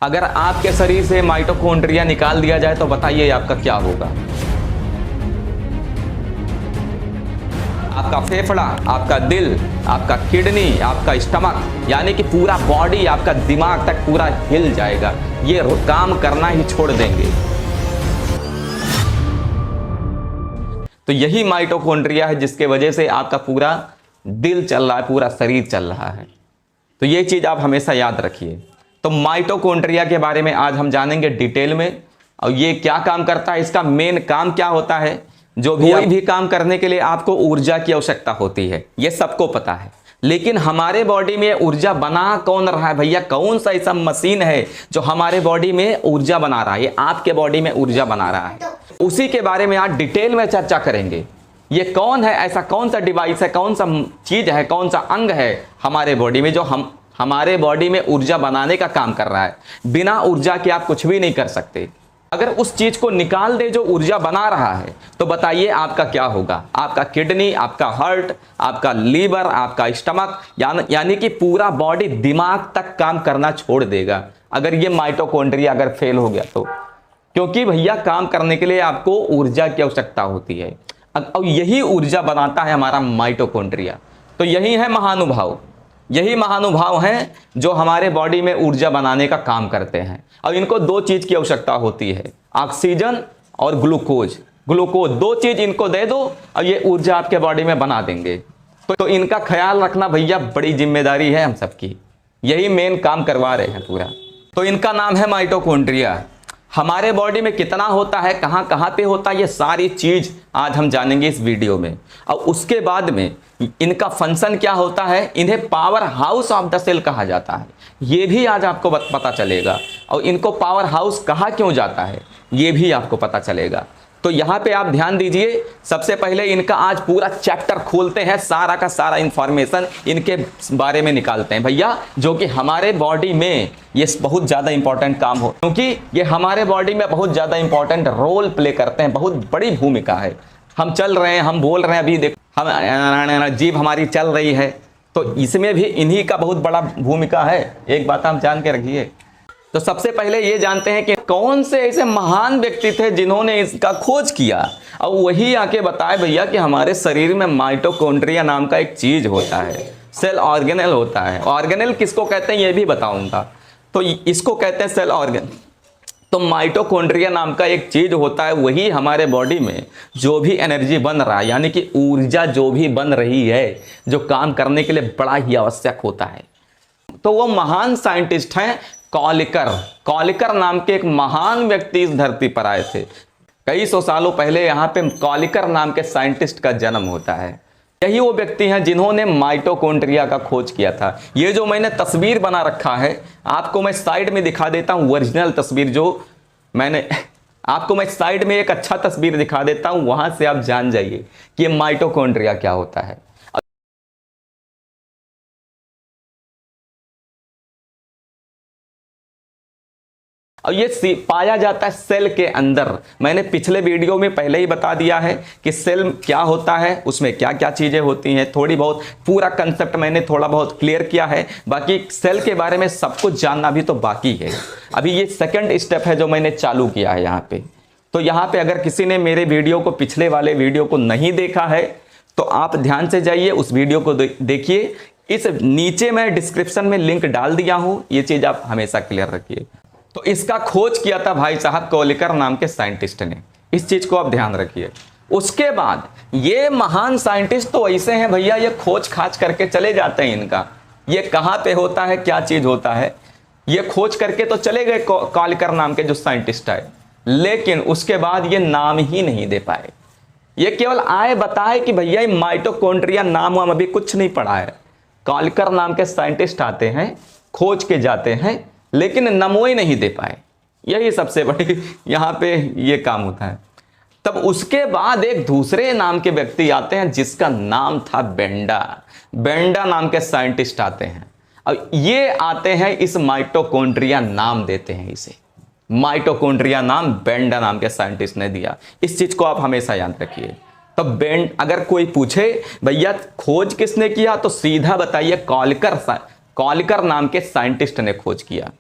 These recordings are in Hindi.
अगर आपके शरीर से माइटोकॉन्ड्रिया निकाल दिया जाए तो बताइए आपका क्या होगा। आपका फेफड़ा, आपका दिल, आपका किडनी, आपका स्टमक, यानी कि पूरा बॉडी, आपका दिमाग तक पूरा हिल जाएगा। ये काम करना ही छोड़ देंगे। तो यही माइटोकॉन्ड्रिया है जिसके वजह से आपका पूरा दिल चल रहा है, पूरा शरीर चल रहा है। तो ये चीज आप हमेशा याद रखिए। तो माइटोकॉन्ड्रिया के बारे में आज हम जानेंगे डिटेल में, और ये क्या काम करता है, इसका मेन काम क्या होता है। जो भी कोई भी काम करने के लिए आपको ऊर्जा की आवश्यकता होती है, ये सबको पता है। लेकिन हमारे बॉडी में ऊर्जा बना कौन रहा है भैया? कौन सा ऐसा मशीन है जो हमारे बॉडी में ऊर्जा बना रहा है? ये आपके बॉडी में ऊर्जा बना रहा है। उसी के बारे में आज डिटेल में चर्चा करेंगे। ये कौन है, ऐसा कौन सा डिवाइस है, कौन सा चीज है, कौन सा अंग है हमारे बॉडी में जो हमारे बॉडी में ऊर्जा बनाने का काम कर रहा है। बिना ऊर्जा के आप कुछ भी नहीं कर सकते। अगर उस चीज को निकाल दे जो ऊर्जा बना रहा है, तो बताइए आपका क्या होगा। आपका किडनी, आपका हार्ट, आपका लीवर, आपका स्टमक, यानी कि पूरा बॉडी, दिमाग तक काम करना छोड़ देगा अगर ये माइटोकॉन्ड्रिया अगर फेल हो गया तो। क्योंकि भैया काम करने के लिए आपको ऊर्जा की आवश्यकता होती है, और यही ऊर्जा बनाता है हमारा माइटोकॉन्ड्रिया। तो यही है महानुभाव, यही महानुभाव हैं जो हमारे बॉडी में ऊर्जा बनाने का काम करते हैं। और इनको दो चीज की आवश्यकता होती है, ऑक्सीजन और ग्लूकोज। ग्लूकोज दो चीज इनको दे दो और ये ऊर्जा आपके बॉडी में बना देंगे। तो इनका ख्याल रखना भैया बड़ी जिम्मेदारी है हम सबकी। यही मेन काम करवा रहे हैं पूरा। तो इनका नाम है माइटोकॉन्ड्रिया। हमारे बॉडी में कितना होता है, कहाँ कहाँ पे होता है, ये सारी चीज आज हम जानेंगे इस वीडियो में। और उसके बाद में इनका फंक्शन क्या होता है, इन्हें power house of the cell कहा जाता है, ये भी आज आपको पता चलेगा। और इनको पावर हाउस कहा क्यों जाता है, ये भी आपको पता चलेगा। तो यहाँ पे आप ध्यान दीजिए। सबसे पहले इनका आज पूरा चैप्टर खोलते हैं, सारा का सारा इंफॉर्मेशन इनके बारे में निकालते हैं भैया, जो कि हमारे बॉडी में ये बहुत ज़्यादा इंपॉर्टेंट काम हो, क्योंकि ये हमारे बॉडी में बहुत ज़्यादा इंपॉर्टेंट रोल प्ले करते हैं, बहुत बड़ी भूमिका है। हम चल रहे हैं, हम बोल रहे हैं, अभी देखो हम जीभ हमारी चल रही है, तो इसमें भी इन्हीं का बहुत बड़ा भूमिका है। एक बात आप जान के रखिए। तो सबसे पहले ये जानते हैं कि कौन से ऐसे महान व्यक्ति थे जिन्होंने इसका खोज किया, और वही आके बताए भैया कि हमारे शरीर में माइटोकॉन्ड्रिया नाम का एक चीज होता है, सेल ऑर्गेनेल होता है। ऑर्गेनेल किसको कहते हैं ये भी बताऊंगा। तो इसको कहते हैं सेल ऑर्गेन। तो माइटोकॉन्ड्रिया नाम का एक चीज होता है, वही हमारे बॉडी में जो भी एनर्जी बन रहा है, यानी कि ऊर्जा जो भी बन रही है, जो काम करने के लिए बड़ा ही आवश्यक होता है। तो वो महान साइंटिस्ट हैं कॉलिकर। कॉलिकर नाम के एक महान व्यक्ति इस धरती पर आए थे। कई सौ सालों पहले यहाँ पे कॉलिकर नाम के साइंटिस्ट का जन्म होता है। यही वो व्यक्ति हैं जिन्होंने माइटोकॉन्ड्रिया का खोज किया था। ये जो मैंने तस्वीर बना रखा है, आपको मैं साइड में दिखा देता हूँ ओरिजिनल तस्वीर जो मैंने आपको मैं साइड में एक अच्छा तस्वीर दिखा देता हूँ, वहां से आप जान जाइए कि ये माइटोकॉन्ड्रिया क्या होता है। और ये पाया जाता है सेल के अंदर। मैंने पिछले वीडियो में पहले ही बता दिया है कि सेल क्या होता है, उसमें क्या क्या चीजें होती हैं। थोड़ी बहुत पूरा कंसेप्ट मैंने थोड़ा बहुत क्लियर किया है, बाकी सेल के बारे में सब कुछ जानना भी तो बाकी है। अभी ये सेकंड स्टेप है जो मैंने चालू किया है यहाँ पे। तो यहाँ पे अगर किसी ने मेरे वीडियो को, पिछले वाले वीडियो को नहीं देखा है, तो आप ध्यान से जाइए, उस वीडियो को देखिए। इस नीचे मैं डिस्क्रिप्शन में लिंक डाल दिया हूँ, ये चीज आप हमेशा क्लियर रखिए। तो इसका खोज किया था भाई साहब कॉलिकर नाम के साइंटिस्ट ने, इस चीज को आप ध्यान रखिए। उसके बाद ये महान साइंटिस्ट तो ऐसे हैं भैया, ये खोज खाज करके चले जाते हैं। इनका ये कहाँ पे होता है, क्या चीज होता है, ये खोज करके तो चले गए कॉलिकर नाम के जो साइंटिस्ट है, लेकिन उसके बाद ये नाम ही नहीं दे पाए। ये केवल आए बताए कि भैया माइटोकॉन्ड्रिया नाम वाम अभी कुछ नहीं पढ़ा है। कॉलिकर नाम के साइंटिस्ट आते हैं, खोज के जाते हैं, लेकिन नमोई नहीं दे पाए। यही सबसे बड़ी यहाँ पे ये काम होता है। तब उसके बाद एक दूसरे नाम के व्यक्ति आते हैं जिसका नाम था बेंडा। बेंडा नाम के साइंटिस्ट आते हैं, और ये आते हैं इस माइटोकॉन्ड्रिया नाम देते हैं इसे। माइटोकॉन्ड्रिया नाम बेंडा नाम के साइंटिस्ट ने दिया। इस चीज को आप हमेशा याद रखिए। तो अगर कोई पूछे भैया खोज किसने किया, तो सीधा बताइए कॉलिकर नाम के साइंटिस्ट ने खोज किया।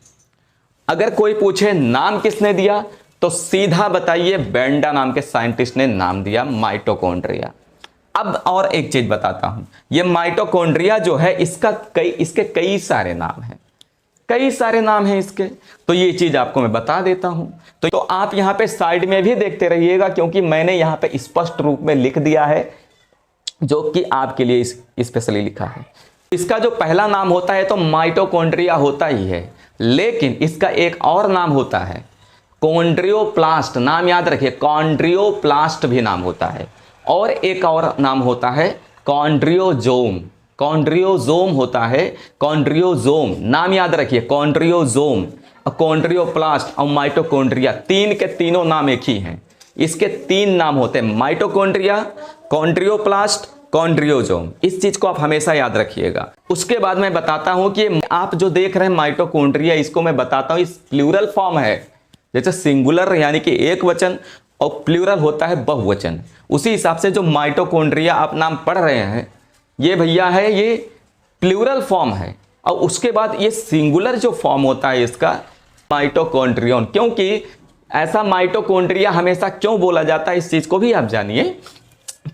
अगर कोई पूछे नाम किसने दिया, तो सीधा बताइए बेंडा नाम के साइंटिस्ट ने नाम दिया माइटोकॉन्ड्रिया। अब और एक चीज बताता हूं, ये माइटोकॉन्ड्रिया जो है इसके कई सारे नाम हैं, कई सारे नाम हैं इसके। तो ये चीज आपको मैं बता देता हूं। तो आप यहां पे साइड में भी देखते रहिएगा, क्योंकि मैंने यहां पे स्पष्ट रूप में लिख दिया है, जो कि आपके लिए स्पेशली लिखा है। इसका जो पहला नाम होता है तो माइटोकॉन्ड्रिया होता ही है, लेकिन इसका एक और नाम होता है कॉन्ड्रियोप्लास्ट। नाम याद रखिए, कॉन्ड्रियोप्लास्ट भी नाम होता है। और एक और नाम होता है कॉन्ड्रियोजोम। कॉन्ड्रियोजोम होता है, कॉन्ड्रियोजोम नाम याद रखिए, कॉन्ड्रियोजोम, कॉन्ड्रियोप्लास्ट और माइटोकॉन्ड्रिया, तीन के तीनों नाम एक ही हैं। इसके तीन नाम होते हैं, माइटोकॉन्ड्रिया, कॉन्ड्रियोप्लास्ट, कॉन्ड्रियोजोम। इस चीज को आप हमेशा याद रखिएगा। उसके बाद मैं बताता हूं कि आप जो देख रहे हैं माइटोकॉन्ड्रिया, इसको मैं बताता हूं इस प्लूरल फॉर्म है। जैसे सिंगुलर यानी कि एक वचन और प्लूरल होता है बहुवचन, उसी हिसाब से जो माइटोकॉन्ड्रिया आप नाम पढ़ रहे हैं ये भैया है, ये प्लूरल फॉर्म है। और उसके बाद ये सिंगुलर जो फॉर्म होता है इसका माइटोकॉन्ड्रियन। क्योंकि ऐसा माइटोकॉन्ड्रिया हमेशा क्यों बोला जाता है, इस चीज को भी आप जानिए।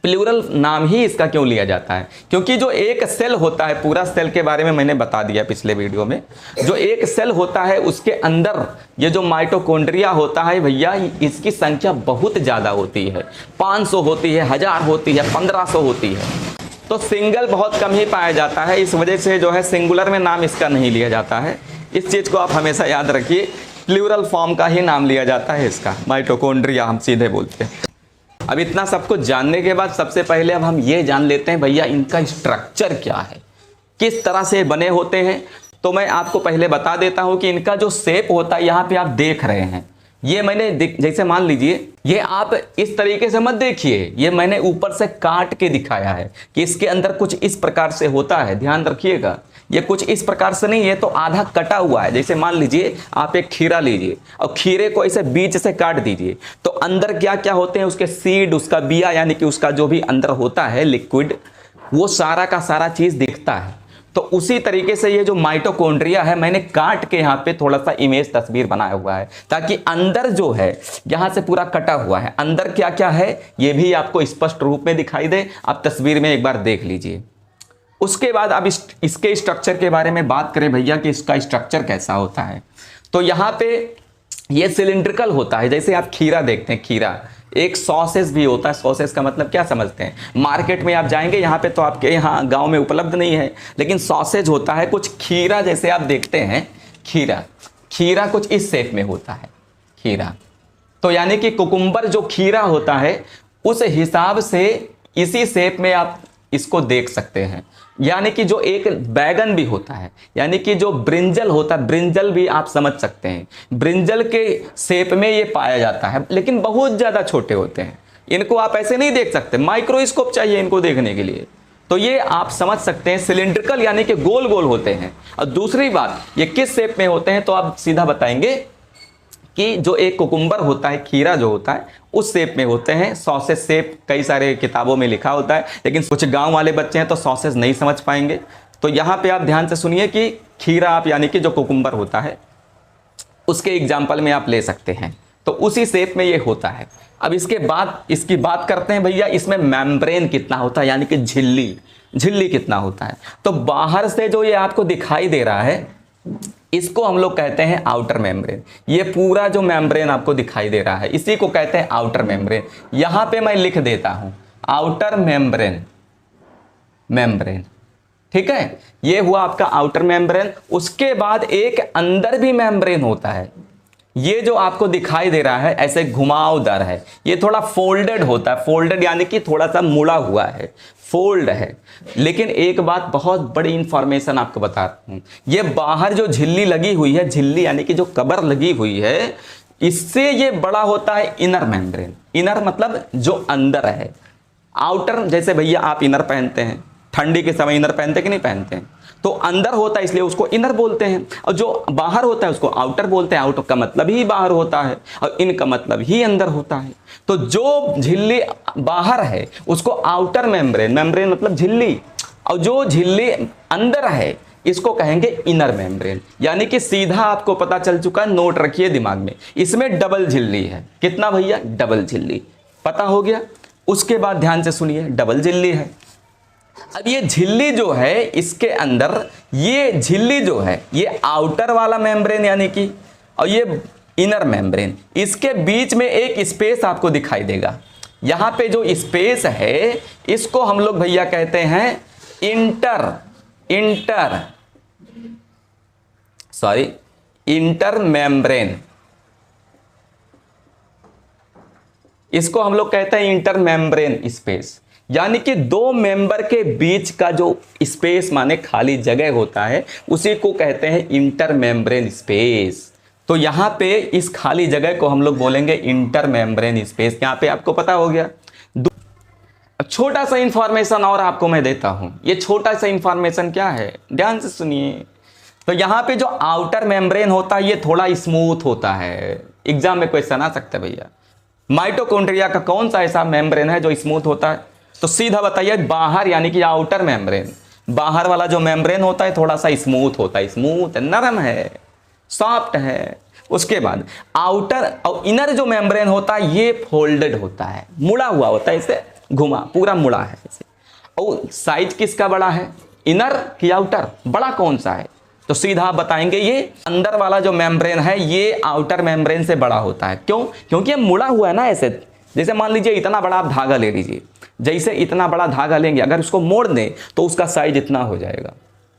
प्लूरल नाम ही इसका क्यों लिया जाता है, क्योंकि जो एक सेल होता है, पूरा सेल के बारे में मैंने बता दिया पिछले वीडियो में, जो एक सेल होता है उसके अंदर ये जो माइटोकॉन्ड्रिया होता है भैया, इसकी संख्या बहुत ज्यादा होती है, 500 होती है, 1000 होती है, 1500 होती है। तो सिंगल बहुत कम ही पाया जाता है, इस वजह से जो है सिंगुलर में नाम इसका नहीं लिया जाता है। इस चीज को आप हमेशा याद रखिए, प्लूरल फॉर्म का ही नाम लिया जाता है इसका, माइटोकॉन्ड्रिया हम सीधे बोलते हैं। अब इतना सब कुछ जानने के बाद सबसे पहले अब हम ये जान लेते हैं भैया इनका स्ट्रक्चर क्या है, किस तरह से बने होते हैं। तो मैं आपको पहले बता देता हूं कि इनका जो शेप होता है, यहां पे आप देख रहे हैं, ये मैंने जैसे मान लीजिए, ये आप इस तरीके से मत देखिए, ये मैंने ऊपर से काट के दिखाया है कि इसके अंदर कुछ इस प्रकार से होता है, ध्यान रखिएगा। ये कुछ इस प्रकार से नहीं है, तो आधा कटा हुआ है। जैसे मान लीजिए आप एक खीरा लीजिए और खीरे को ऐसे बीच से काट दीजिए, तो अंदर क्या क्या होते हैं, उसके सीड, उसका बिया, यानी कि उसका जो भी अंदर होता है लिक्विड, वो सारा का सारा चीज दिखता है। तो उसी तरीके से ये जो माइटोकॉन्ड्रिया है, मैंने काट के यहाँ पे थोड़ा सा इमेज तस्वीर बनाया हुआ है, ताकि अंदर जो है यहाँ से पूरा कटा हुआ है, अंदर क्या क्या है ये भी आपको स्पष्ट रूप में दिखाई दे। आप तस्वीर में एक बार देख लीजिए। उसके बाद अब इसके स्ट्रक्चर के बारे में बात करें भैया कि इसका स्ट्रक्चर कैसा होता है। तो यहाँ पे ये सिलिंड्रिकल होता है। जैसे आप खीरा देखते हैं, खीरा एक सॉसेज भी होता है। सॉसेज का मतलब क्या समझते हैं, मार्केट में आप जाएंगे, यहाँ पे तो आपके यहाँ गांव में उपलब्ध नहीं है, लेकिन सॉसेज होता है कुछ खीरा जैसे आप देखते हैं। खीरा कुछ इस शेप में होता है खीरा। तो यानी कि कुकुम्बर जो खीरा होता है उस हिसाब से इसी शेप में आप इसको देख सकते हैं। यानी कि जो एक बैगन भी होता है, यानी कि जो ब्रिंजल होता है, ब्रिंजल भी आप समझ सकते हैं, ब्रिंजल के शेप में ये पाया जाता है, लेकिन बहुत ज्यादा छोटे होते हैं। इनको आप ऐसे नहीं देख सकते, माइक्रोस्कोप चाहिए इनको देखने के लिए। तो ये आप समझ सकते हैं सिलिंड्रिकल यानी कि गोल गोल होते हैं। और दूसरी बात, ये किस शेप में होते हैं, तो आप सीधा बताएंगे कि जो एक कुकुम्बर होता है, खीरा जो होता है, उस शेप में होते हैं। सॉसेज शेप कई सारे किताबों में लिखा होता है, लेकिन कुछ गांव वाले बच्चे हैं तो सॉसेज नहीं समझ पाएंगे। तो यहाँ पे आप ध्यान से सुनिए कि खीरा आप यानी कि जो कुकुम्बर होता है उसके एग्जाम्पल में आप ले सकते हैं, तो उसी शेप में ये होता है। अब इसके बाद इसकी बात करते हैं भैया, इसमें मेम्ब्रेन कितना होता है, यानी कि झिल्ली कितना होता है। तो बाहर से जो ये आपको दिखाई दे रहा है, इसको हम लोग कहते हैं आउटर मेम्ब्रेन। ये पूरा जो मेम्ब्रेन आपको दिखाई दे रहा है, इसी को कहते हैं आउटर मेम्ब्रेन। यहां पे मैं लिख देता हूं आउटर मेम्ब्रेन, ठीक है। ये हुआ आपका आउटर मेम्ब्रेन। उसके बाद एक अंदर भी मेम्ब्रेन होता है। ये जो आपको दिखाई दे रहा है ऐसे घुमावदार है, ये थोड़ा फोल्डेड होता है। फोल्डेड यानी कि थोड़ा सा मुड़ा हुआ है, फोल्ड है। लेकिन एक बात बहुत बड़ी इंफॉर्मेशन आपको बता रहा हूं, ये बाहर जो झिल्ली लगी हुई है, झिल्ली यानी कि जो कबर लगी हुई है, इससे ये बड़ा होता है इनर मेम्ब्रेन। इनर मतलब जो अंदर है। आउटर जैसे भैया आप इनर पहनते हैं, ठंडी के समय इनर पहनते कि नहीं पहनते हैं, तो अंदर होता है इसलिए उसको इनर बोलते हैं, और जो बाहर होता है उसको आउटर बोलते हैं। आउटर का मतलब ही बाहर होता है और इन का मतलब ही अंदर होता है। तो जो झिल्ली बाहर है उसको आउटर मेम्ब्रेन मतलब झिल्ली, और जो झिल्ली अंदर है इसको कहेंगे इनर मेम्ब्रेन। यानी कि सीधा आपको पता चल चुका है, नोट रखिए दिमाग में, इसमें डबल झिल्ली है। कितना भैया? डबल झिल्ली, पता हो गया। उसके बाद ध्यान से सुनिए, डबल झिल्ली है। अब ये झिल्ली जो है, इसके अंदर ये झिल्ली जो है, ये आउटर वाला मेम्ब्रेन यानी कि, और ये इनर मेम्ब्रेन, इसके बीच में एक स्पेस आपको दिखाई देगा। यहां पे जो स्पेस है इसको हम लोग भैया कहते हैं इंटर मेम्ब्रेन। इसको हम लोग कहते हैं इंटर मेम्ब्रेन स्पेस। यानी कि दो मेंबर के बीच का जो स्पेस माने खाली जगह होता है, उसी को कहते हैं इंटर मेम्ब्रेन स्पेस। तो यहां पे इस खाली जगह को हम लोग बोलेंगे इंटर मेम्ब्रेन स्पेस। यहां पे आपको पता हो गया। छोटा सा इंफॉर्मेशन और आपको मैं देता हूं। ये छोटा सा इंफॉर्मेशन क्या है, ध्यान से सुनिए। तो यहां पे जो आउटर मेम्ब्रेन होता है ये थोड़ा स्मूथ होता है। एग्जाम में क्वेश्चन आ सकता है भैया, माइटोकॉन्ड्रिया का कौन सा ऐसा मेम्ब्रेन है जो स्मूथ होता है? तो सीधा बताइए, बाहर यानी कि आउटर मेम्ब्रेन। बाहर वाला जो मेम्ब्रेन होता है थोड़ा सा स्मूथ होता है, स्मूथ नरम है, सॉफ्ट है। उसके बाद आउटर और इनर जो मेम्ब्रेन होता है ये फोल्डेड होता है, मुड़ा हुआ होता है, इसे घुमा, पूरा मुड़ा है इसे। और साइज किसका बड़ा है, इनर कि आउटर? बड़ा कौन सा है? तो सीधा आप बताएंगे ये अंदर वाला जो मेम्ब्रेन है ये आउटर मेम्ब्रेन से बड़ा होता है। क्यों? क्योंकि ये मुड़ा हुआ है ना ऐसे। जैसे मान लीजिए इतना बड़ा आप धागा ले लीजिए, जैसे इतना बड़ा धागा लेंगे, अगर उसको मोड़ दें तो उसका साइज इतना हो जाएगा,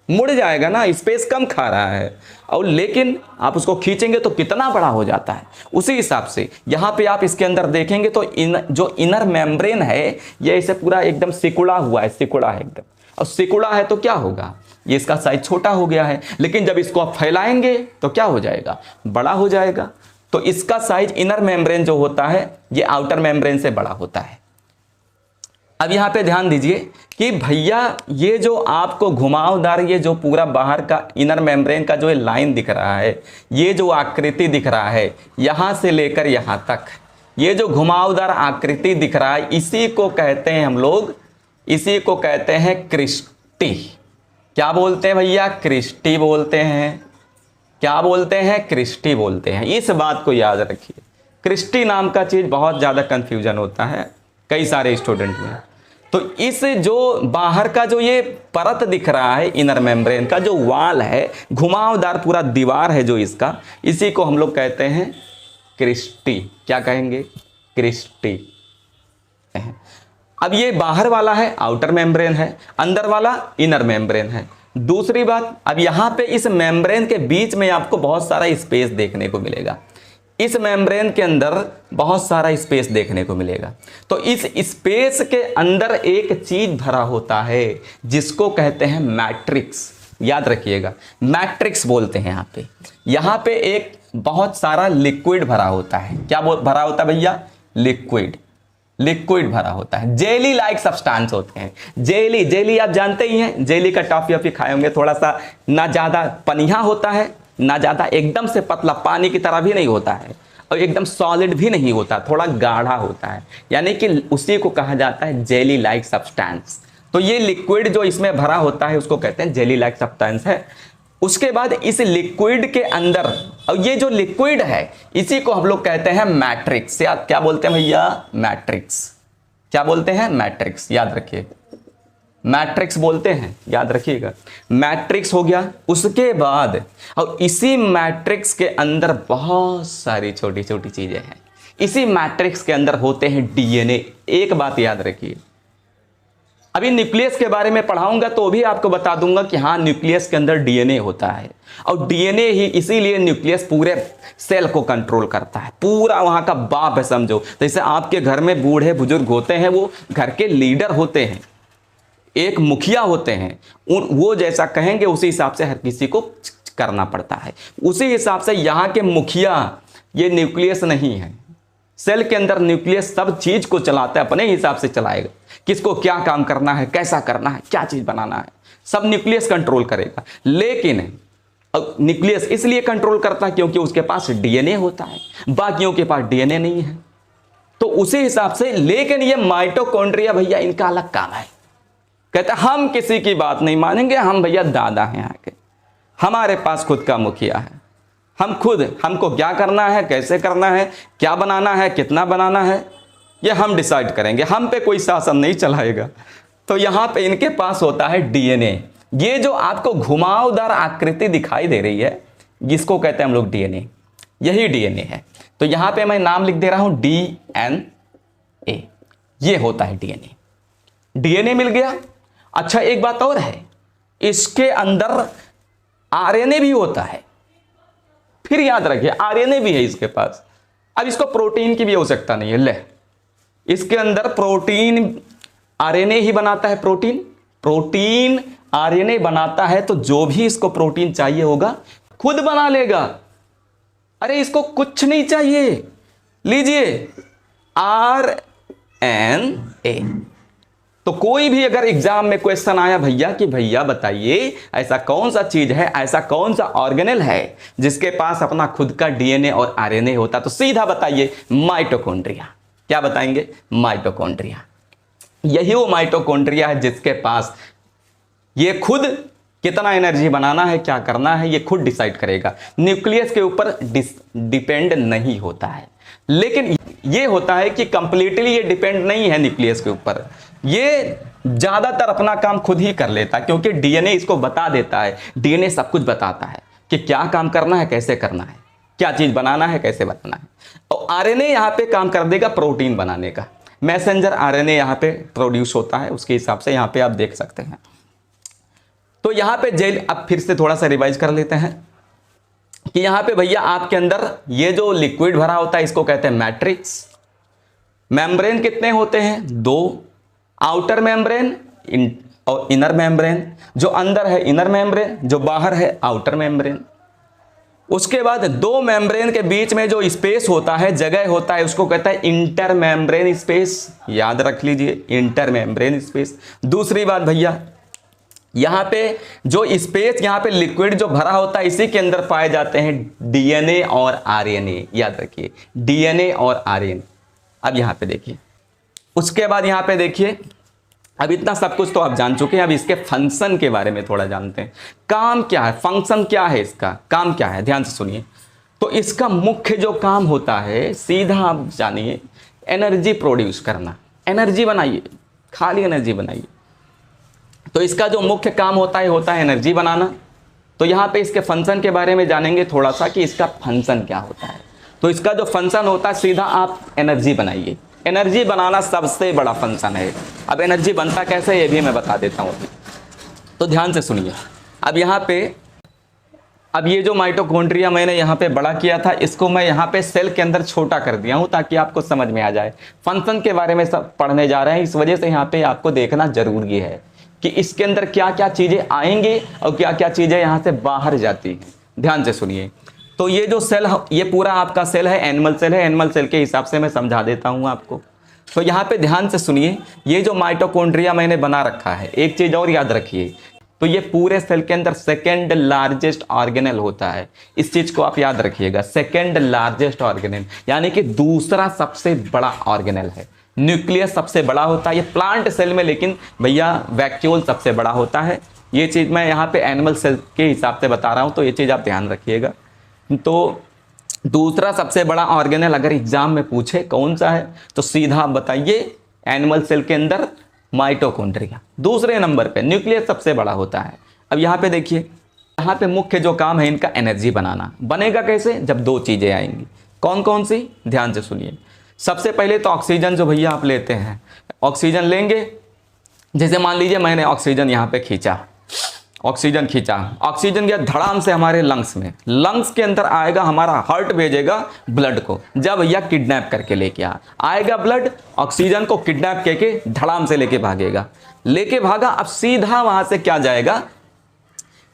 मुड़ जाएगा ना, स्पेस कम खा रहा है। और लेकिन आप उसको खींचेंगे तो कितना बड़ा हो जाता है। उसी हिसाब से यहाँ पे आप इसके अंदर देखेंगे तो जो इनर मेम्ब्रेन है ये इसे पूरा एकदम सिकुड़ा हुआ है, सिकुड़ा है एकदम। और सिकुड़ा है तो क्या होगा, ये इसका साइज छोटा हो गया है। लेकिन जब इसको आप फैलाएंगे तो क्या हो जाएगा, बड़ा हो जाएगा। तो इसका साइज इनर मेम्ब्रेन जो होता है ये आउटर मेम्ब्रेन से बड़ा होता है। अब यहाँ पे ध्यान दीजिए कि भैया ये जो आपको घुमावदार, ये जो पूरा बाहर का इनर मेम्ब्रेन का जो लाइन दिख रहा है, ये जो आकृति दिख रहा है यहाँ से लेकर यहाँ तक, ये जो घुमावदार आकृति दिख रहा है, इसी को कहते हैं हम लोग, इसी को कहते हैं क्रिस्टी। क्या बोलते हैं भैया? क्रिस्टी बोलते हैं। क्या बोलते हैं? क्रिस्टी बोलते हैं। इस बात को याद रखिए, क्रिस्टी नाम का चीज बहुत ज्यादा कंफ्यूजन होता है कई सारे स्टूडेंट में। तो इस जो बाहर का जो ये परत दिख रहा है इनर मेम्ब्रेन का, जो वाल है, घुमावदार पूरा दीवार है जो इसका, इसी को हम लोग कहते हैं क्रिस्टी। क्या कहेंगे? क्रिस्टी। अब ये बाहर वाला है आउटर मेम्ब्रेन है, अंदर वाला इनर मेम्ब्रेन है। दूसरी बात, अब यहाँ पे इस मेम्ब्रेन के बीच में आपको बहुत सारा स्पेस देखने को मिलेगा। इस मेम्ब्रेन के अंदर बहुत सारा स्पेस देखने को मिलेगा। तो इस स्पेस के अंदर एक चीज भरा होता है जिसको कहते हैं मैट्रिक्स। याद रखिएगा, मैट्रिक्स बोलते हैं यहाँ पे। यहाँ पे एक बहुत सारा लिक्विड भरा होता है। क्या भरा होता है भैया? लिक्विड। लिक्विड भरा होता है, जेली लाइक सब्सटेंस होते हैं। जेली, जेली आप जानते ही हैं, जेली का टॉफी वॉफी खाए होंगे। थोड़ा सा ना ज्यादा पनिया होता है, ना ज्यादा एकदम से पतला, पानी की तरह भी नहीं होता है, और एकदम सॉलिड भी नहीं होता, थोड़ा गाढ़ा होता है। यानी कि उसी को कहा जाता है जेली लाइक सब्सटेंस। तो ये लिक्विड जो इसमें भरा होता है उसको कहते हैं जेली लाइक सब्सटेंस है। उसके बाद इस लिक्विड के अंदर, और ये जो लिक्विड है इसी को हम लोग कहते हैं मैट्रिक्स। क्या बोलते हैं भैया? मैट्रिक्स। क्या बोलते हैं? मैट्रिक्स। याद रखिए, मैट्रिक्स बोलते हैं, याद रखिएगा। मैट्रिक्स हो गया। उसके बाद और इसी मैट्रिक्स के अंदर बहुत सारी छोटी छोटी चीजें हैं। इसी मैट्रिक्स के अंदर होते हैं डीएनए। एक बात याद रखिए, अभी न्यूक्लियस के बारे में पढ़ाऊंगा तो भी आपको बता दूंगा कि हाँ, न्यूक्लियस के अंदर डीएनए होता है। और डीएनए ही, इसीलिए न्यूक्लियस पूरे सेल को कंट्रोल करता है, पूरा वहां का बाप है समझो। जैसे आपके घर में बूढ़े बुजुर्ग होते हैं, वो घर के लीडर होते हैं, एक मुखिया होते हैं, वो जैसा कहेंगे उसी हिसाब से हर किसी को करना पड़ता है। उसी हिसाब से यहाँ के मुखिया ये न्यूक्लियस नहीं है। सेल के अंदर न्यूक्लियस सब चीज को चलाता है, अपने हिसाब से चलाएगा, किसको क्या काम करना है, कैसा करना है, क्या चीज बनाना है, सब न्यूक्लियस कंट्रोल करेगा। लेकिन न्यूक्लियस इसलिए कंट्रोल करता है क्योंकि उसके पास डीएनए होता है, बाकियों के पास डीएनए नहीं है। तो उसी हिसाब से, लेकिन ये माइटोकॉन्ड्रिया भैया इनका अलग काम है। कहते हैं हम किसी की बात नहीं मानेंगे, हम भैया दादा हैं यहाँ के। हमारे पास खुद का मुखिया है। हम खुद, हमको क्या करना है, कैसे करना है, क्या बनाना है, कितना बनाना है, ये हम डिसाइड करेंगे। हम पे कोई शासन नहीं चलाएगा। तो यहाँ पे इनके पास होता है डीएनए। ये जो आपको घुमावदार आकृति दिखाई दे रही है, जिसको कहते हैं हम लोग डीएनए, यही डीएनए है। तो यहाँ पे मैं नाम लिख दे रहा हूं डीएनए। ये होता है डीएनए। डीएनए मिल गया। अच्छा, एक बात और है, इसके अंदर आरएनए भी होता है। फिर याद रखिए, आरएनए भी है इसके पास। अब इसको प्रोटीन की भी आवश्यकता नहीं है। ले, इसके अंदर प्रोटीन आरएनए ही बनाता है। प्रोटीन आरएनए बनाता है, तो जो भी इसको प्रोटीन चाहिए होगा खुद बना लेगा। अरे इसको कुछ नहीं चाहिए। लीजिए आरएनए। तो कोई भी अगर एग्जाम में क्वेश्चन आया भैया कि भैया बताइए ऐसा कौन सा चीज है, ऐसा कौन सा ऑर्गेनेल है जिसके पास अपना खुद का डीएनए और आरएनए होता, तो सीधा बताइए माइटोकॉन्ड्रिया। क्या बताएंगे? माइटोकॉन्ड्रिया। यही वो माइटोकॉन्ड्रिया है जिसके पास ये खुद कितना एनर्जी बनाना है, क्या करना है, ये खुद डिसाइड करेगा। न्यूक्लियस के ऊपर डिपेंड नहीं होता है। लेकिन ये होता है कि कंप्लीटली ये डिपेंड नहीं है न्यूक्लियस के ऊपर। ये ज्यादातर अपना काम खुद ही कर लेता है, क्योंकि डीएनए इसको बता देता है। डीएनए सब कुछ बताता है कि क्या काम करना है, कैसे करना है, क्या चीज बनाना है, कैसे बनाना है। और आरएनए यहां पे काम कर देगा प्रोटीन बनाने का। मैसेंजर आरएनए यहां पे प्रोड्यूस होता है, उसके हिसाब से यहां पे आप देख सकते हैं। तो यहां पे जेल, अब फिर से थोड़ा सा रिवाइज कर लेते हैं कि यहां पे भैया आपके अंदर ये जो लिक्विड भरा होता है इसको कहते हैं मैट्रिक्स। मेम्ब्रेन कितने होते हैं? 2। आउटर मेम्ब्रेन और इनर मेम्ब्रेन। जो अंदर है इनर मेम्ब्रेन, जो बाहर है आउटर मेम्ब्रेन। उसके बाद 2 मेम्ब्रेन के बीच में जो स्पेस होता है, जगह होता है, उसको कहता है इंटर मेम्ब्रेन स्पेस। याद रख लीजिए, इंटर मेम्ब्रेन स्पेस। दूसरी बात भैया, यहां पे जो स्पेस, यहां पे लिक्विड जो भरा होता है, इसी के अंदर पाए जाते हैं डीएनए और आरएनए। याद रखिए, डीएनए और आरएनए। अब यहां पे देखिए, उसके बाद यहां पे देखिए, अब इतना सब कुछ तो आप जान चुके हैं। अब इसके फंक्शन के बारे में थोड़ा जानते हैं। काम क्या है, फंक्शन क्या है, इसका काम क्या है, ध्यान से सुनिए। तो इसका मुख्य जो काम होता है, सीधा आप जानिए, एनर्जी प्रोड्यूस करना। एनर्जी बनाइए, खाली एनर्जी बनाइए। तो इसका जो मुख्य काम होता है एनर्जी बनाना। तो यहाँ पे इसके फंक्शन के बारे में जानेंगे थोड़ा सा कि इसका फंक्शन क्या होता है। तो इसका जो फंक्शन होता है, सीधा आप एनर्जी बनाइए। एनर्जी बनाना सबसे बड़ा फंक्शन है। अब एनर्जी बनता कैसे, ये भी मैं बता देता हूँ। तो ध्यान से सुनिए। अब यहाँ पे, अब ये जो माइटोकॉन्ड्रिया मैंने यहाँ पे बड़ा किया था, इसको मैं यहाँ पे सेल के अंदर छोटा कर दिया हूँ ताकि आपको समझ में आ जाए। फंक्शन के बारे में सब पढ़ने जा रहे हैं, इस वजह से यहाँ पे आपको देखना जरूरी है कि इसके अंदर क्या क्या चीजें आएंगी और क्या क्या चीजें यहाँ से बाहर जाती हैं। ध्यान से सुनिए। तो ये जो सेल, ये पूरा आपका सेल है, एनिमल सेल है। एनिमल सेल के हिसाब से मैं समझा देता हूँ आपको। तो यहाँ पे ध्यान से सुनिए, ये जो माइटोकॉन्ड्रिया मैंने बना रखा है, एक चीज और याद रखिए, तो ये पूरे सेल के अंदर सेकेंड लार्जेस्ट ऑर्गेनेल होता है। इस चीज को आप याद रखिएगा, सेकेंड लार्जेस्ट ऑर्गेनेल, यानी कि दूसरा सबसे बड़ा ऑर्गेनेल है। न्यूक्लियस सबसे बड़ा होता है ये प्लांट सेल में, लेकिन भैया वैक्यूल सबसे बड़ा होता है। ये चीज मैं यहाँ पे एनिमल सेल के हिसाब से बता रहा हूँ, तो ये चीज आप ध्यान रखिएगा। तो दूसरा सबसे बड़ा ऑर्गेनेल अगर एग्जाम में पूछे कौन सा है, तो सीधा आप बताइए एनिमल सेल के अंदर माइटोकॉन्ड्रिया। दूसरे नंबर पे न्यूक्लियस सबसे बड़ा होता है। अब यहाँ पे देखिए, यहाँ पे मुख्य जो काम है इनका एनर्जी बनाना। बनेगा कैसे? जब 2 चीजें आएंगी। कौन कौन सी? ध्यान से सुनिए। सबसे पहले तो ऑक्सीजन जो भैया आप लेते हैं, ऑक्सीजन लेंगे। जैसे मान लीजिए मैंने ऑक्सीजन यहाँ पे खींचा, ऑक्सीजन गया धड़ाम से हमारे लंग्स में। लंग्स के अंदर आएगा, हमारा हार्ट भेजेगा ब्लड को। जब भैया किडनैप करके लेके आएगा ब्लड, ऑक्सीजन को किडनैप करके धड़ाम से लेके भागा। अब सीधा वहां से क्या जाएगा,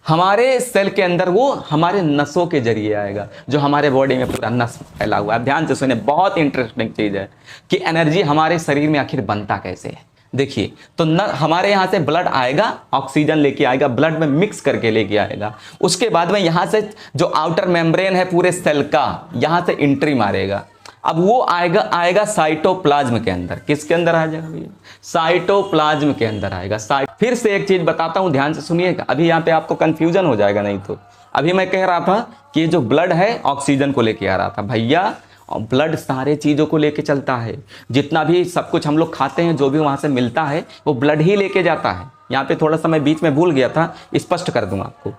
हमारे सेल के अंदर, वो हमारे नसों के जरिए आएगा, जो हमारे बॉडी में पूरा नस फैला हुआ है। ध्यान से सुनिए, बहुत इंटरेस्टिंग चीज है कि एनर्जी हमारे शरीर में आखिर बनता कैसे है। देखिए, तो हमारे यहाँ से ब्लड आएगा, ऑक्सीजन लेके आएगा, ब्लड में मिक्स करके लेके आएगा। उसके बाद में यहाँ से जो आउटर मेम्ब्रेन है पूरे सेल का, यहाँ से एंट्री मारेगा। अब वो आएगा साइटोप्लाज्म के अंदर। किसके अंदर आ जाएगा भैया? साइटोप्लाज्म के अंदर आएगा। फिर से एक चीज बताता हूं, ध्यान से सुनिएगा, अभी यहाँ पे आपको कंफ्यूजन हो जाएगा नहीं तो। अभी मैं कह रहा था कि ये जो ब्लड है ऑक्सीजन को लेके आ रहा था। भैया ब्लड सारे चीज़ों को लेके चलता है, जितना भी सब कुछ हम लोग खाते हैं, जो भी वहाँ से मिलता है वो ब्लड ही लेके जाता है। यहाँ पे थोड़ा सा मैं बीच में भूल गया था, स्पष्ट कर दूँ आपको।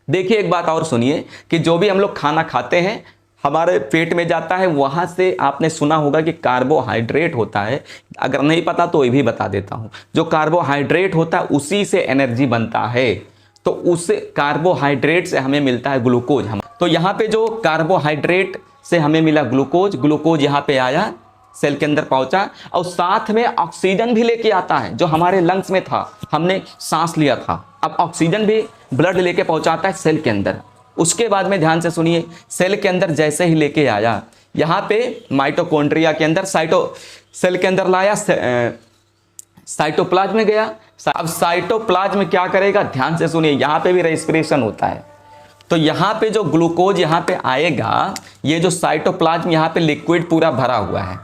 देखिए एक बात और सुनिए कि जो भी हम लोग खाना खाते हैं हमारे पेट में जाता है, वहाँ से आपने सुना होगा कि कार्बोहाइड्रेट होता है। अगर नहीं पता तो ये भी बता देता हूँ, जो कार्बोहाइड्रेट होता है उसी से एनर्जी बनता है। तो उस कार्बोहाइड्रेट से हमें मिलता है ग्लूकोज। हम तो यहाँ पे जो कार्बोहाइड्रेट से हमें मिला ग्लूकोज, ग्लूकोज यहाँ पे आया, सेल के अंदर पहुंचा, और साथ में ऑक्सीजन भी लेके आता है जो हमारे लंग्स में था, हमने सांस लिया था। अब ऑक्सीजन भी ब्लड लेके पहुंचाता है सेल के अंदर। उसके बाद में ध्यान से सुनिए, सेल के अंदर जैसे ही लेके आया, यहाँ पे माइटोकॉन्ड्रिया के अंदर सेल के अंदर लाया, साइटोप्लाज्म में गया। अब साइटोप्लाज्म क्या करेगा, ध्यान से सुनिए, यहाँ पे भी रेस्पिरेशन होता है। तो यहाँ पे जो ग्लूकोज यहाँ पे आएगा, ये जो साइटोप्लाज्म यहाँ पे लिक्विड पूरा भरा हुआ है,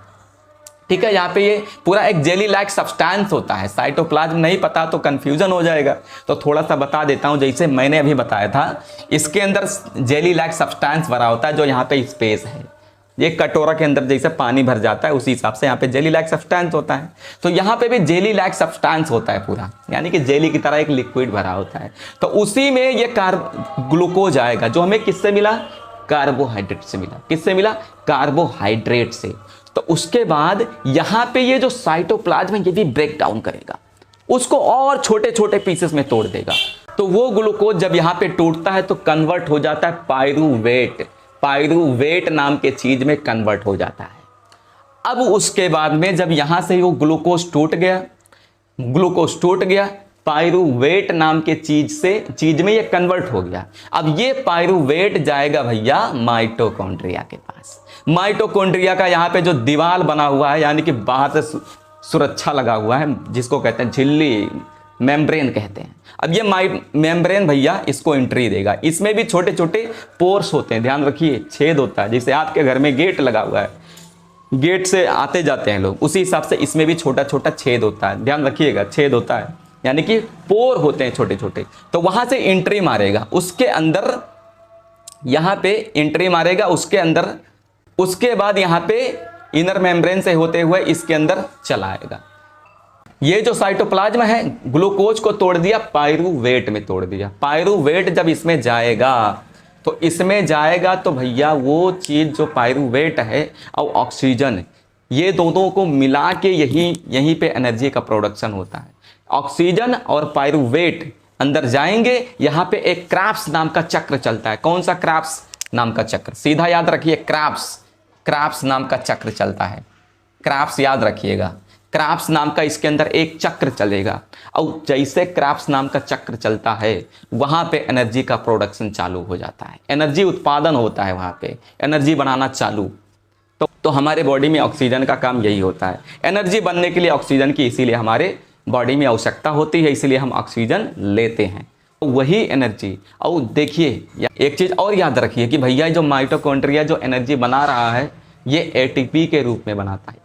ठीक है। यहाँ पे ये पूरा एक जेली लाइक सब्सटेंस होता है। साइटोप्लाज्म नहीं पता तो कंफ्यूजन हो जाएगा, तो थोड़ा सा बता देता हूँ। जैसे मैंने अभी बताया था, इसके अंदर जेली लाइक सब्सटेंस भरा होता है, जो यहाँ पे स्पेस है। ये कटोरा के अंदर जैसे पानी भर जाता है, उसी हिसाब से यहाँ पे जेली लाइक सब्सटेंस होता है। तो यहाँ पे भी जेली लाइक सब्सटेंस होता है पूरा, यानी कि जेली की तरह एक लिक्विड भरा होता है। तो उसी में ये ग्लूकोज आएगा, जो हमें किससे मिला, कार्बोहाइड्रेट से मिला। किससे मिला, कार्बोहाइड्रेट से। तो उसके बाद यहाँ पे ये जो साइटोप्लाज्म है ये भी ब्रेक डाउन करेगा, उसको और छोटे छोटे पीसेस में तोड़ देगा। तो वो ग्लूकोज जब यहाँ पे टूटता है तो कन्वर्ट हो जाता है पायरूवेट। पायरूवेट नाम के चीज में कन्वर्ट हो जाता है। अब उसके बाद में जब यहां से वो ग्लूकोज टूट गया, पायरूवेट नाम के चीज में ये कन्वर्ट हो गया। अब ये पायरूवेट जाएगा भैया माइटोकॉन्ड्रिया के पास। माइटोकॉन्ड्रिया का यहाँ पे जो दीवार बना हुआ है, यानी कि बाहर से सुरक्षा लगा हुआ है, जिसको कहते हैं झिल्ली, मेम्ब्रेन कहते हैं। अब ये मेम्ब्रेन भैया इसको एंट्री देगा। इसमें भी छोटे छोटे पोर्स होते हैं, ध्यान रखिए, छेद होता है। जैसे आपके घर में गेट लगा हुआ है, गेट से आते जाते हैं लोग, उसी हिसाब से इसमें भी छोटा छोटा छेद होता है। ध्यान रखिएगा, छेद होता है, यानी कि पोर होते हैं छोटे छोटे। तो वहां से एंट्री मारेगा, उसके अंदर यहाँ पे एंट्री मारेगा, उसके अंदर, उसके बाद यहाँ पे इनर मेम्ब्रेन से होते हुए इसके अंदर चला आएगा। ये जो साइटोप्लाज्म है, ग्लूकोज को तोड़ दिया, पायरूवेट में तोड़ दिया। पायरूवेट जब इसमें जाएगा तो भैया वो चीज जो पायरूवेट है और ऑक्सीजन, ये दोनों को मिला के यहीं पे एनर्जी का प्रोडक्शन होता है। ऑक्सीजन और पायरूवेट अंदर जाएंगे, यहाँ पे एक क्राफ्स नाम का चक्र चलता है। कौन सा क्राफ्स नाम का चक्र, सीधा याद रखिए, क्राफ्स नाम का चक्र चलता है। क्राफ्स याद रखिएगा, क्राफ्स नाम का इसके अंदर एक चक्र चलेगा, और जैसे क्राफ्स नाम का चक्र चलता है वहां पे एनर्जी का प्रोडक्शन चालू हो जाता है, एनर्जी उत्पादन होता है, वहां पे एनर्जी बनाना चालू। तो हमारे बॉडी में ऑक्सीजन का काम यही होता है। एनर्जी बनने के लिए ऑक्सीजन की इसीलिए हमारे बॉडी में आवश्यकता होती है, इसीलिए हम ऑक्सीजन लेते हैं, तो वही एनर्जी। और देखिए एक चीज और याद रखिए कि भैया जो माइटोकॉन्ड्रिया जो एनर्जी बना रहा है, ये एटीपी के रूप में बनाता है।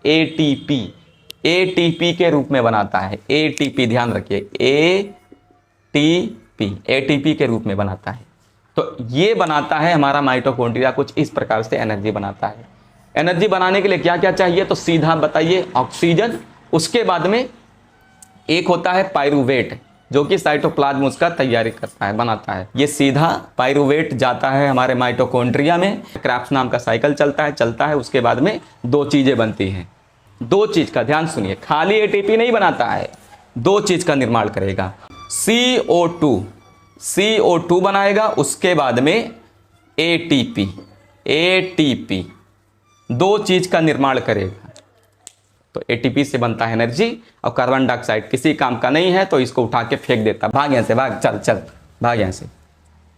एटीपी के रूप में बनाता है। एटीपी ध्यान रखिए, एटीपी के रूप में बनाता है। तो ये बनाता है हमारा माइटोकॉन्ड्रिया, कुछ इस प्रकार से एनर्जी बनाता है। एनर्जी बनाने के लिए क्या क्या चाहिए, तो सीधा बताइए, ऑक्सीजन, उसके बाद में एक होता है पायरूवेट, जो कि साइटोप्लाज्म उसका तैयारी करता है, बनाता है। ये सीधा पायरूवेट जाता है हमारे माइटोकॉन्ड्रिया में, क्राफ्स नाम का साइकिल चलता है। उसके बाद में दो चीजें बनती हैं, दो चीज का ध्यान सुनिए, खाली एटीपी नहीं बनाता है, दो चीज का निर्माण करेगा। CO2 बनाएगा, उसके बाद में एटीपी, दो चीज का निर्माण करेगा। तो एटीपी से बनता है एनर्जी, और कार्बन डाइऑक्साइड किसी काम का नहीं है तो इसको उठा के फेंक देता, भाग यहाँ से, भाग, चल भाग यहाँ से।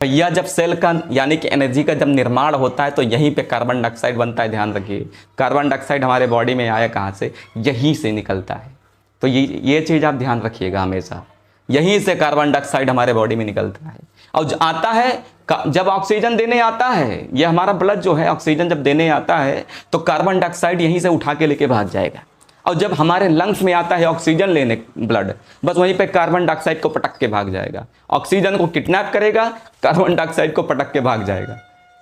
भैया जब सेल का यानी कि एनर्जी का जब निर्माण होता है तो यहीं पे कार्बन डाइऑक्साइड बनता है। ध्यान रखिए, कार्बन डाइऑक्साइड हमारे बॉडी में आया कहाँ से, यहीं से निकलता है। तो ये चीज़ आप ध्यान रखिएगा हमेशा, यहीं से कार्बन डाइऑक्साइड हमारे बॉडी में निकलता है। और आता है जब ऑक्सीजन देने आता है, ये हमारा ब्लड जो है ऑक्सीजन जब देने आता है तो कार्बन डाइऑक्साइड यहीं से उठा के लेके भाग जाएगा। और जब हमारे लंग्स में आता है ऑक्सीजन लेने ब्लड, बस वहीं पे कार्बन डाइऑक्साइड को पटक के भाग जाएगा। ऑक्सीजन को किडनैप करेगा, कार्बन डाइऑक्साइड को पटक के भाग जाएगा।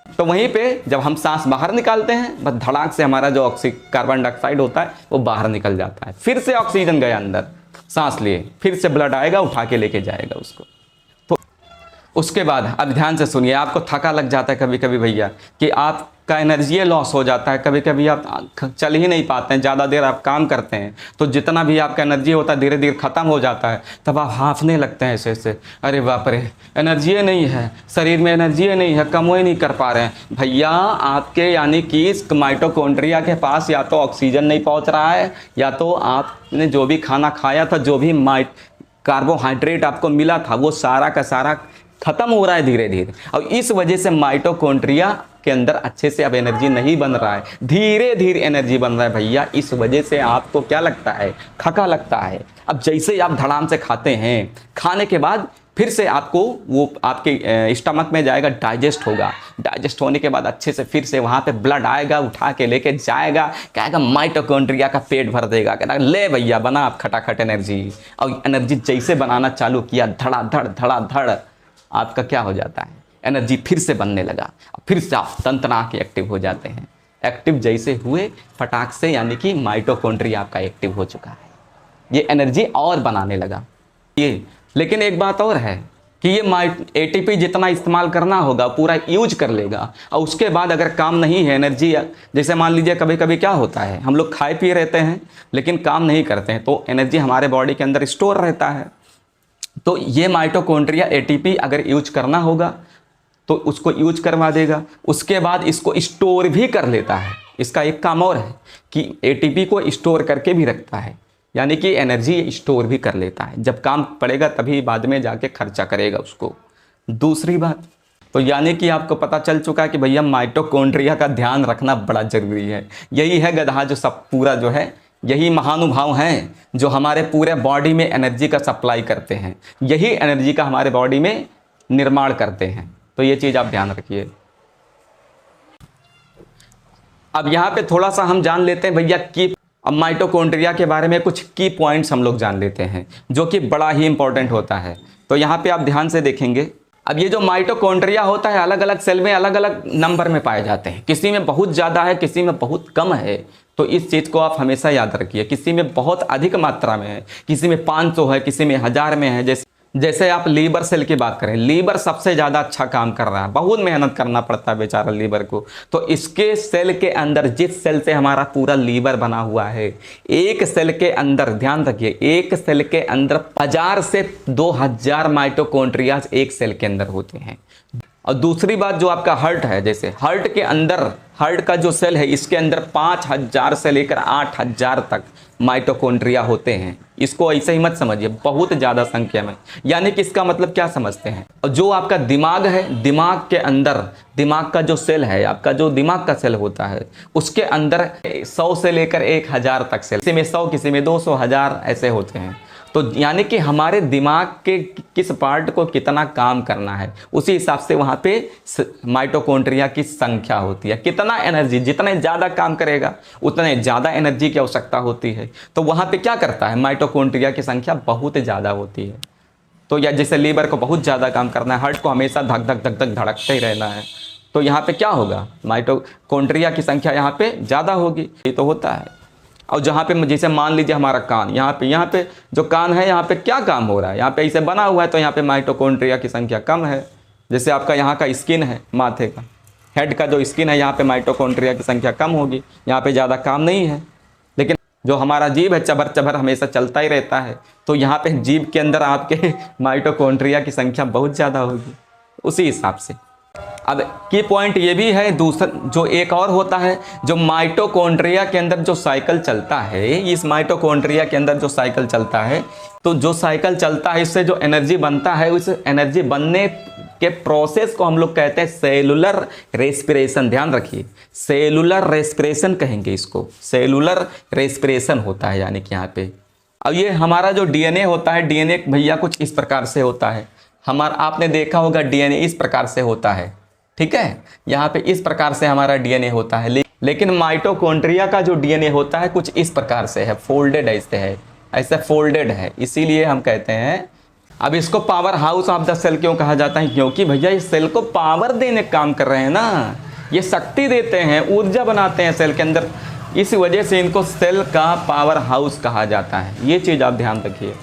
तो वहीं पे जब हम सांस बाहर निकालते हैं, बस धड़ाक से हमारा जो कार्बन डाइऑक्साइड होता है वो बाहर निकल जाता है। फिर से ऑक्सीजन गया अंदर, सांस लिए, फिर से ब्लड आएगा, उठा के लेके जाएगा उसको। तो उसके बाद अब ध्यान से सुनिए, आपको थका लग जाता है कभी कभी भैया, कि आपका एनर्जी लॉस हो जाता है, कभी कभी आप चल ही नहीं पाते हैं, ज़्यादा देर आप काम करते हैं तो जितना भी आपका एनर्जी होता है धीरे धीरे ख़त्म हो जाता है। तब आप हांफने लगते हैं ऐसे ऐसे, अरे बाप रे एनर्जी नहीं है, शरीर में एनर्जी नहीं है, कम ही नहीं कर पा रहे हैं। भैया आपके यानी कि इस माइटोकॉन्ड्रिया के पास या तो ऑक्सीजन नहीं पहुँच रहा है, या तो आपने जो भी खाना खाया था, जो भी कार्बोहाइड्रेट आपको मिला था, वो सारा का सारा खत्म हो रहा है धीरे धीरे। और इस वजह से माइटोकॉन्ड्रिया के अंदर अच्छे से अब एनर्जी नहीं बन रहा है, धीरे धीरे एनर्जी बन रहा है भैया। इस वजह से आपको क्या लगता है, थका लगता है। अब जैसे ही आप धड़ाम से खाते हैं, खाने के बाद फिर से आपको वो आपके स्टमक में जाएगा, डाइजेस्ट होगा, डाइजेस्ट होने के बाद अच्छे से फिर से वहाँ पे ब्लड आएगा, उठा के लेके जाएगा, कहेगा माइटोकॉन्ड्रिया का पेट भर देगा, कहना ले भैया बना आप खटाखट एनर्जी। और एनर्जी जैसे बनाना चालू किया, धड़ाधड़ आपका क्या हो जाता है, एनर्जी फिर से बनने लगा, फिर से आप तंतना के एक्टिव हो जाते हैं। एक्टिव जैसे हुए फटाक से, यानी कि माइटोकॉन्ड्रिया आपका एक्टिव हो चुका है, ये एनर्जी और बनाने लगा ये। लेकिन एक बात और है कि ये एटीपी जितना इस्तेमाल करना होगा पूरा यूज कर लेगा, और उसके बाद अगर काम नहीं है एनर्जी, जैसे मान लीजिए कभी कभी क्या होता है, हम लोग खाए पिए रहते हैं लेकिन काम नहीं करते हैं, तो एनर्जी हमारे बॉडी के अंदर स्टोर रहता है। तो ये माइटोकॉन्ड्रिया एटीपी अगर यूज करना होगा तो उसको यूज करवा देगा, उसके बाद इसको स्टोर भी कर लेता है। इसका एक काम और है कि एटीपी को स्टोर करके भी रखता है, यानी कि एनर्जी स्टोर भी कर लेता है, जब काम पड़ेगा तभी बाद में जाके खर्चा करेगा उसको। दूसरी बात, तो यानी कि आपको पता चल चुका है कि भैया माइटोकॉन्ड्रिया का ध्यान रखना बड़ा जरूरी है। यही है गधा जो सब पूरा जो है, यही महानुभाव हैं जो हमारे पूरे बॉडी में एनर्जी का सप्लाई करते हैं, यही एनर्जी का हमारे बॉडी में निर्माण करते हैं। तो ये चीज़ आप ध्यान रखिए। अब यहाँ पे थोड़ा सा हम जान लेते हैं भैया कि अब माइटोकॉन्ड्रिया के बारे में कुछ की पॉइंट्स हम लोग जान लेते हैं, जो कि बड़ा ही इंपॉर्टेंट होता है। तो यहाँ पे आप ध्यान से देखेंगे, अब ये जो माइटोकॉन्ड्रिया होता है अलग अलग सेल में अलग अलग नंबर में पाए जाते हैं, किसी में बहुत ज़्यादा है, किसी में बहुत कम है। तो इस चीज़ को आप हमेशा याद रखिए, किसी में बहुत अधिक मात्रा में है, किसी में 500 है, किसी में 1000 में है। जैसे आप लीवर सेल की बात करें, लीवर सबसे ज़्यादा अच्छा काम कर रहा है, बहुत मेहनत करना पड़ता है बेचारा लीवर को। तो इसके सेल के अंदर, जिस सेल से हमारा पूरा लीवर बना हुआ है, एक सेल के अंदर ध्यान रखिए, एक सेल के अंदर 1000 से 2000 माइटोकॉन्ड्रिया एक सेल के अंदर होते हैं। और दूसरी बात जो आपका हार्ट है, जैसे हार्ट के अंदर, हार्ट का जो सेल है इसके अंदर 5000 से लेकर 8000 तक माइटोकॉन्ड्रिया होते हैं। इसको ऐसे ही मत समझिए, बहुत ज़्यादा संख्या में। यानी कि इसका मतलब क्या समझते हैं, और जो आपका दिमाग है, दिमाग के अंदर, दिमाग का जो सेल है, आपका जो दिमाग का सेल होता है, उसके अंदर 100 से लेकर 1000 तक सेल, किसी में 100, किसी में 200, 1000 ऐसे होते हैं। तो यानी कि हमारे दिमाग के किस पार्ट को कितना काम करना है, उसी हिसाब से वहाँ पे माइटोकॉन्ड्रिया की संख्या होती है। कितना एनर्जी, जितने ज़्यादा काम करेगा उतने ज़्यादा एनर्जी की आवश्यकता होती है। तो वहाँ पे क्या करता है, माइटोकॉन्ड्रिया की संख्या बहुत ज़्यादा होती है। तो या जैसे लीवर को बहुत ज़्यादा काम करना है, हार्ट को हमेशा धक धक धक धक धड़कते ही रहना है, तो यहाँ पे क्या होगा, माइटोकॉन्ड्रिया की संख्या यहाँ पे ज़्यादा होगी। ये तो होता है। और जहाँ पे जैसे मान लीजिए हमारा कान, यहाँ पे जो कान है, यहाँ पे क्या काम हो रहा है, यहाँ पे ऐसे बना हुआ है, तो यहाँ पे माइटोकॉन्ड्रिया की संख्या कम है। जैसे आपका यहाँ का स्किन है, माथे का हेड का जो स्किन है, यहाँ पे माइटोकॉन्ड्रिया की संख्या कम होगी, यहाँ पे ज़्यादा काम नहीं है। लेकिन जो हमारा जीभ है, चबर चबर हमेशा चलता ही रहता है, तो यहाँ पे जीभ के अंदर आपके माइटोकॉन्ड्रिया की संख्या बहुत ज़्यादा होगी, उसी हिसाब से। अब की पॉइंट ये भी है, दूसरा जो एक और होता है, जो माइटोकॉन्ड्रिया के अंदर जो साइकिल चलता है, इस माइटोकॉन्ड्रिया के अंदर जो साइकिल चलता है, तो जो साइकिल चलता है इससे जो एनर्जी बनता है, उस एनर्जी बनने के प्रोसेस को हम लोग कहते हैं सेलुलर रेस्पिरेशन। ध्यान रखिए, सेलुलर रेस्पिरेशन कहेंगे इसको, सेलुलर रेस्पिरेशन होता है। यानी कि यहाँ पे अब ये हमारा जो डीएनए होता है, डीएनए भैया कुछ इस प्रकार से होता है। हमारा आपने देखा होगा डीएनए इस प्रकार से होता है, ठीक है, यहाँ पे इस प्रकार से हमारा डीएनए होता है। लेकिन माइटोकॉन्ड्रिया का जो डीएनए होता है कुछ इस प्रकार से है, फोल्डेड ऐसे फोल्डेड है, इसीलिए हम कहते हैं। अब इसको power house of the cell क्यों कहा जाता है? क्योंकि भैया इस सेल को पावर देने का काम कर रहे हैं ना, ये शक्ति देते हैं, ऊर्जा बनाते हैं सेल के अंदर, इस वजह से इनको सेल का पावर हाउस कहा जाता है। ये चीज़ आप ध्यान रखिए।